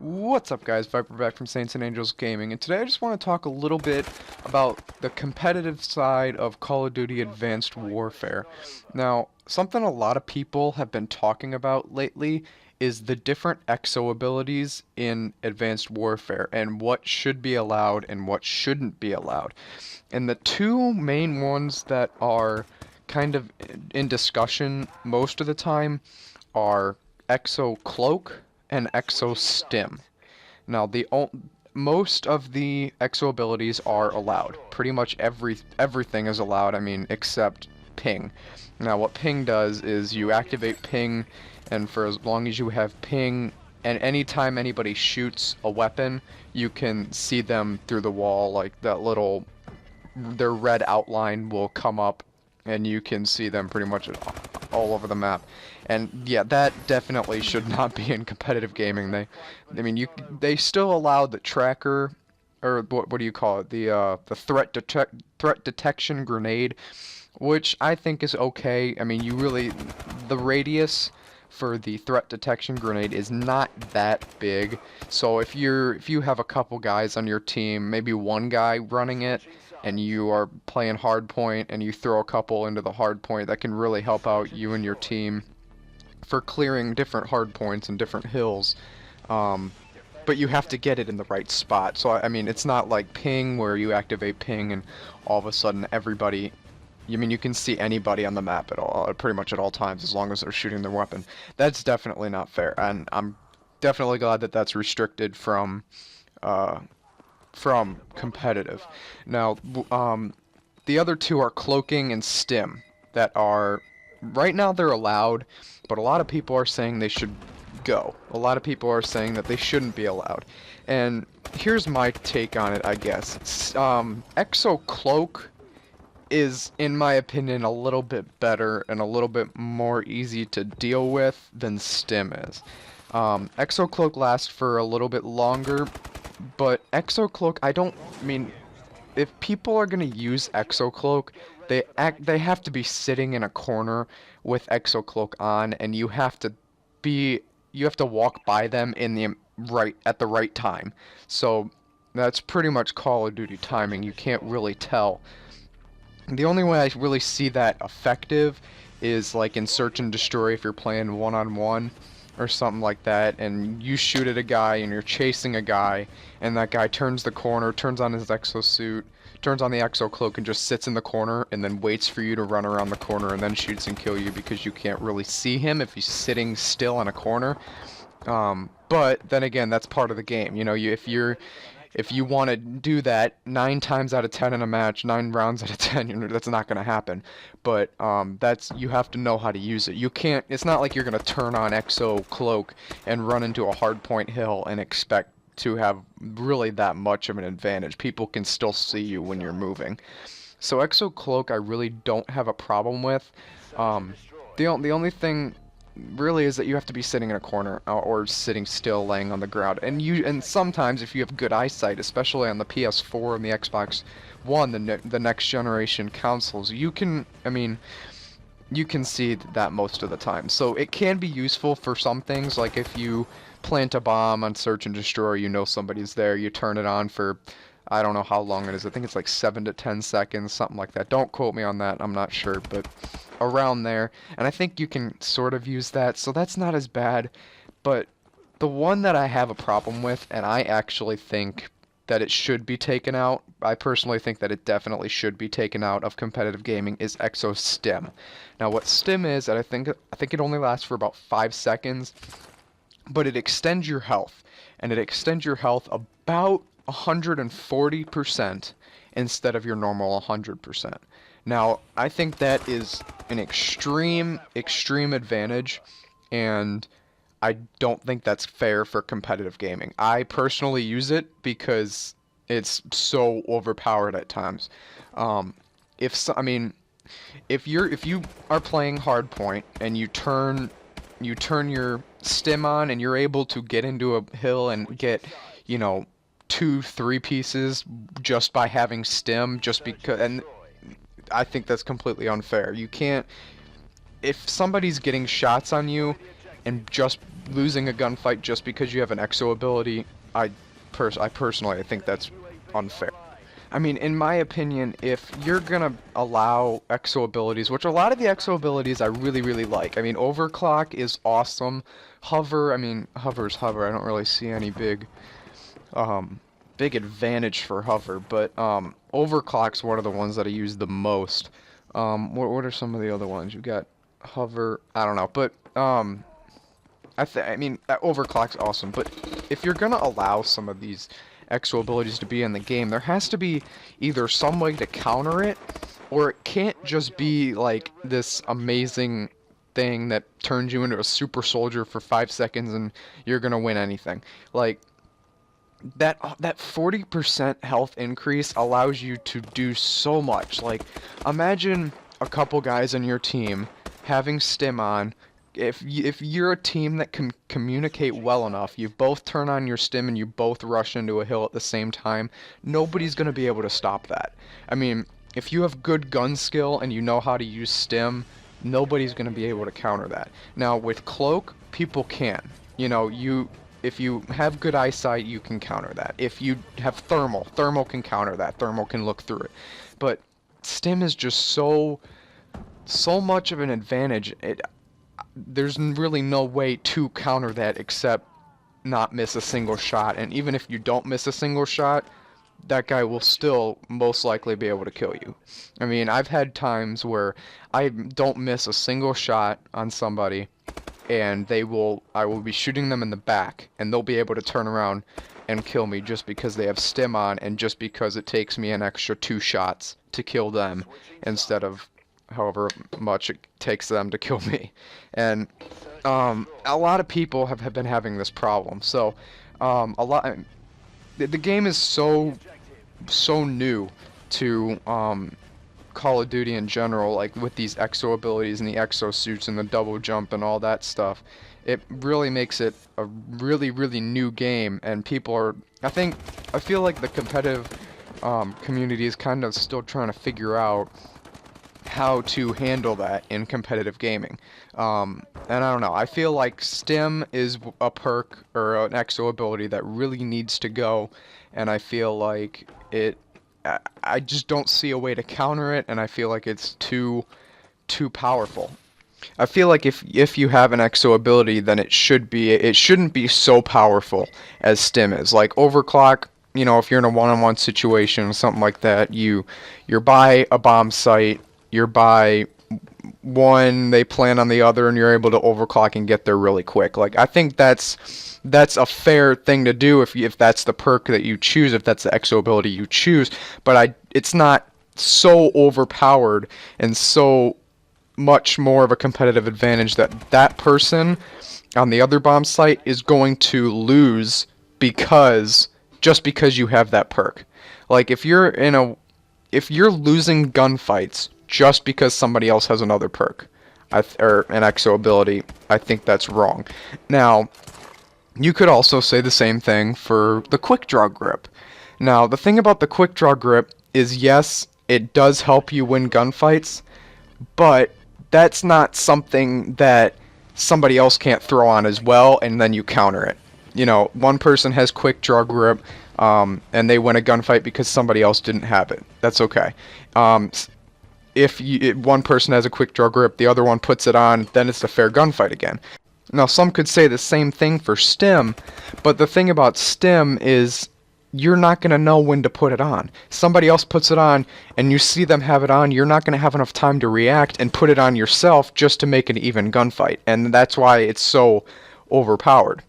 What's up, guys? Viper back from Saints and Angels Gaming, and today I just want to talk a little bit about the competitive side of Call of Duty Advanced Warfare. Now, something a lot of people have been talking about lately is the different EXO abilities in Advanced Warfare and what should be allowed and what shouldn't be allowed. And the two main ones that are kind of in discussion most of the time are EXO Cloak and EXO Stim. Now, most of the EXO abilities are allowed. Pretty much everything is allowed, I mean, except ping. Now, what ping does is you activate ping, and for as long as you have ping, and anytime anybody shoots a weapon, you can see them through the wall, like that little, their red outline will come up, and you can see them pretty much all over the map. And yeah, that definitely should not be in competitive gaming. They still allow the tracker, or what do you call it? The threat detection grenade, which I think is okay. I mean, the radius for the threat detection grenade is not that big. So if you have a couple guys on your team, maybe one guy running it, and you are playing hardpoint and you throw a couple into the hardpoint, that can really help out you and your team for clearing different hardpoints and different hills. But you have to get it in the right spot. So I mean, it's not like ping where you activate ping and all of a sudden everybody, you can see anybody on the map at all, pretty much at all times, as long as they're shooting their weapon. That's definitely not fair, and I'm definitely glad that that's restricted from competitive. Now, the other two are cloaking and stim, that are, right now they're allowed, but a lot of people are saying they should go. A lot of people are saying that they shouldn't be allowed. And here's my take on it, I guess. Exo Cloak is, in my opinion, a little bit better and a little bit more easy to deal with than Stim is. Exo Cloak lasts for a little bit longer, but Exo Cloak, if people are gonna use Exo Cloak, they have to be sitting in a corner with Exo Cloak on, and you have to walk by them at the right time. So that's pretty much Call of Duty timing. You can't really tell. The only way I really see that effective is like in Search and Destroy, if you're playing one-on-one or something like that, and you shoot at a guy and you're chasing a guy, and that guy turns the corner, turns on his exosuit, turns on the exo cloak, and just sits in the corner and then waits for you to run around the corner and then shoots and kill you because you can't really see him if he's sitting still in a corner. But then again, that's part of the game. If you want to do that 9 times out of 10 in a match, 9 rounds out of 10, that's not going to happen. But you have to know how to use it. You can't. It's not like you're going to turn on Exo Cloak and run into a hardpoint hill and expect to have really that much of an advantage. People can still see you when you're moving. So Exo Cloak, I really don't have a problem with. The only thing really is that you have to be sitting in a corner or sitting still, laying on the ground. And sometimes if you have good eyesight, especially on the PS4 and the Xbox One, the next generation consoles, you can see that most of the time. So it can be useful for some things, like if you plant a bomb on Search and Destroy, somebody's there, you turn it on for, I don't know how long it is. I think it's like 7 to 10 seconds, something like that. Don't quote me on that, I'm not sure, but around there. And I think you can sort of use that, so that's not as bad. But the one that I have a problem with, and I actually think that it should be taken out, I personally think that it definitely should be taken out of competitive gaming, is Exo Stim. Now what Stim is, and I think it only lasts for about 5 seconds, but it extends your health, and it extends your health about 140% instead of your normal 100%. Now, I think that is an extreme advantage, and I don't think that's fair for competitive gaming. I personally use it because it's so overpowered at times. If you are playing hardpoint and you turn your stim on and you're able to get into a hill and get, 2-3 pieces just by having stim, just because, and I think that's completely unfair. You can't, if somebody's getting shots on you and just losing a gunfight just because you have an exo ability, I personally think that's unfair. I mean, in my opinion, if you're gonna allow exo abilities, which a lot of the exo abilities I really, really like. I mean, overclock is awesome. Hover, I mean, hover's hover. I don't really see any um, big advantage for hover, but overclock's one of the ones that I use the most. What are some of the other ones? You got hover. I don't know, but I mean, that overclock's awesome, but if you're gonna allow some of these exo abilities to be in the game, there has to be either some way to counter it, or it can't just be like this amazing thing that turns you into a super soldier for 5 seconds and you're gonna win anything. Like, that 40% health increase allows you to do so much. Like, imagine a couple guys on your team having Stim on. If you're a team that can communicate well enough, you both turn on your Stim and you both rush into a hill at the same time, nobody's going to be able to stop that. I mean, if you have good gun skill and you know how to use Stim, nobody's going to be able to counter that. Now, with Cloak, people can. You know, if you have good eyesight, you can counter that. If you have thermal can counter that. Thermal can look through it. But Stim is just so much of an advantage. There's really no way to counter that except not miss a single shot. And even if you don't miss a single shot, that guy will still most likely be able to kill you. I mean, I've had times where I don't miss a single shot on somebody, and I will be shooting them in the back, and they'll be able to turn around and kill me just because they have Stim on, and just because it takes me an extra 2 shots to kill them instead of however much it takes them to kill me. And a lot of people have been having this problem. So the game is so new to Call of Duty in general, like with these exo abilities and the exo suits and the double jump and all that stuff. It really makes it a really, really new game, and people are, I feel like the competitive community is kind of still trying to figure out how to handle that in competitive gaming. And I don't know, I feel like Stim is a perk or an exo ability that really needs to go, and I feel like I just don't see a way to counter it, and I feel like it's too powerful. I feel like if you have an exo ability, then it shouldn't be so powerful as Stim is. Like overclock, you know, if you're in a one-on-one situation, something like that, you're by a bomb site, you're by one, they plan on the other, and you're able to overclock and get there really quick. Like, I think that's a fair thing to do if that's the perk that you choose, if that's the exo ability you choose. But it's not so overpowered and so much more of a competitive advantage that person on the other bomb site is going to lose just because you have that perk. Like, if you're losing gunfights just because somebody else has another perk or an exo ability, I think that's wrong. Now, you could also say the same thing for the quick draw grip. Now, the thing about the quick draw grip is, yes, it does help you win gunfights, but that's not something that somebody else can't throw on as well, and then you counter it. You know, one person has quick draw grip, and they win a gunfight because somebody else didn't have it. That's okay. If one person has a quick draw grip, the other one puts it on, then it's a fair gunfight again. Now, some could say the same thing for Stim, but the thing about Stim is you're not going to know when to put it on. Somebody else puts it on, and you see them have it on, you're not going to have enough time to react and put it on yourself just to make an even gunfight, and that's why it's so overpowered.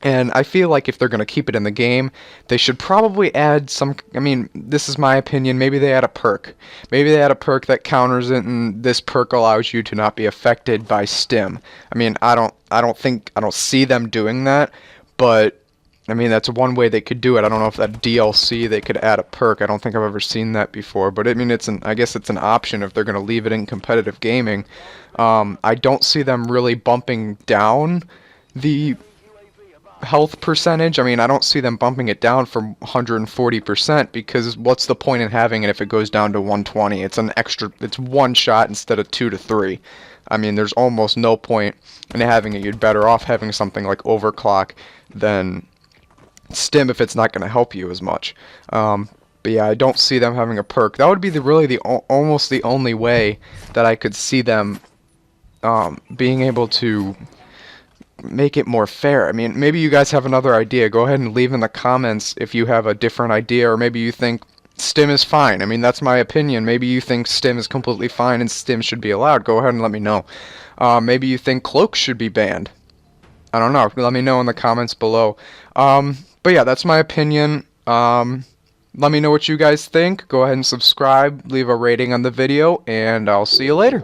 And I feel like if they're going to keep it in the game, they should probably add some, I mean, this is my opinion, maybe they add a perk. Maybe they add a perk that counters it, and this perk allows you to not be affected by Stim. I mean, I don't see them doing that, but, I mean, that's one way they could do it. I don't know if that DLC they could add a perk. I don't think I've ever seen that before, but I mean, I guess it's an option if they're going to leave it in competitive gaming. I don't see them really bumping down the health percentage, I mean, I don't see them bumping it down from 140% because what's the point in having it if it goes down to 120? It's an extra, it's one shot instead of 2 to 3. I mean, there's almost no point in having it. You'd better off having something like overclock than stim if it's not going to help you as much. But yeah, I don't see them having a perk. That would be almost the only way that I could see them being able to make it more fair. I mean, maybe you guys have another idea. Go ahead and leave in the comments if you have a different idea, or maybe you think Stim is fine. I mean, that's my opinion. Maybe you think Stim is completely fine and Stim should be allowed. Go ahead and let me know. Maybe you think Cloak should be banned. I don't know. Let me know in the comments below. But yeah, that's my opinion. Let me know what you guys think. Go ahead and subscribe, leave a rating on the video, and I'll see you later.